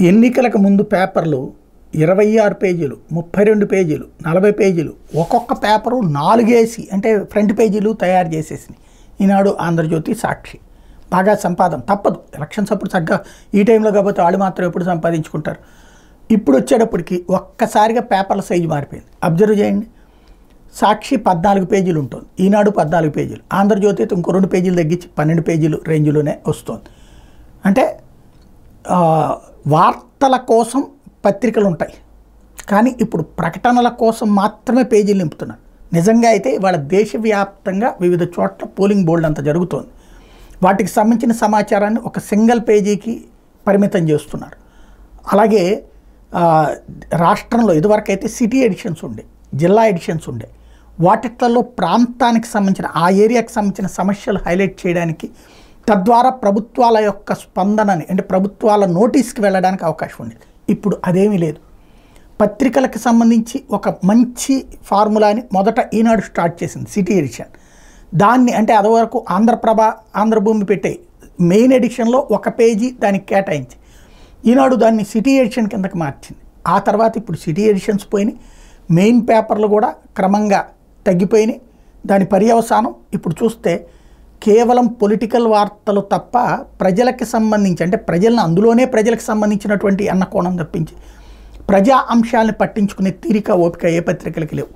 ఎన్నికలకు ముందు పేపర్లు 26 పేజీలు, 32 పేజీలు, 40 పేజీలు ఒక్కొక్క పేపరు 4 వేసి అంటే ఫ్రంట్ పేజీలు తయారు చేసేసినాయి. ఈనాడు, ఆంధ్రజ్యోతి, సాక్షి. బాగా సంపాదన తప్పదు. ఎలక్షన్స్ అప్పుడు చక్కగా ఈ టైంలో కాకపోతే వాళ్ళు మాత్రం ఎప్పుడు సంపాదించుకుంటారు. ఇప్పుడు వచ్చేటప్పటికి ఒక్కసారిగా పేపర్ల సైజు మారిపోయింది. అబ్జర్వ్ చేయండి. సాక్షి 14 పేజీలు ఉంటుంది, ఈనాడు 14 పేజీలు, ఆంధ్రజ్యోతి అయితే ఇంకో 2 పేజీలు తగ్గించి 12 పేజీలు రేంజ్లోనే వస్తుంది. అంటే వార్తల కోసం పత్రికలు ఉంటాయి, కానీ ఇప్పుడు ప్రకటనల కోసం మాత్రమే పేజీలు నింపుతున్నారు. నిజంగా అయితే వాళ్ళ దేశవ్యాప్తంగా వివిధ చోట్ల పోలింగ్ బోర్డు అంతా జరుగుతోంది. వాటికి సంబంధించిన సమాచారాన్ని ఒక సింగిల్ పేజీకి పరిమితం చేస్తున్నారు. అలాగే రాష్ట్రంలో ఇదివరకైతే సిటీ ఎడిషన్స్ ఉండే, జిల్లా ఎడిషన్స్ ఉండే, వాటిట్లో ప్రాంతానికి సంబంధించిన ఆ ఏరియాకి సంబంధించిన సమస్యలు హైలైట్ చేయడానికి, తద్వారా ప్రభుత్వాల యొక్క స్పందనని అంటే ప్రభుత్వాల నోటీస్కి వెళ్ళడానికి అవకాశం ఉండేది. ఇప్పుడు అదేమీ లేదు. పత్రికలకు సంబంధించి ఒక మంచి ఫార్ములాని మొదట ఈనాడు స్టార్ట్ చేసింది, సిటీ ఎడిషన్. దాన్ని అంటే అదివరకు ఆంధ్రప్రభ, ఆంధ్రభూమి పెట్టే మెయిన్ ఎడిషన్లో ఒక పేజీ దానికి కేటాయించి ఈనాడు దాన్ని సిటీ ఎడిషన్ కిందకి మార్చింది. ఆ తర్వాత ఇప్పుడు సిటీ ఎడిషన్స్ పోయినాయి, మెయిన్ పేపర్లు కూడా క్రమంగా తగ్గిపోయినాయి. దాని పర్యవసానం ఇప్పుడు చూస్తే కేవలం పొలిటికల్ వార్తలు తప్ప ప్రజలకు సంబంధించి అంటే ప్రజలను అందులోనే ప్రజలకు సంబంధించినటువంటి అన్న కోణం తప్పించి ప్రజా అంశాలను పట్టించుకునే తీరిక, ఓపిక ఏ పత్రికలకి లేవు.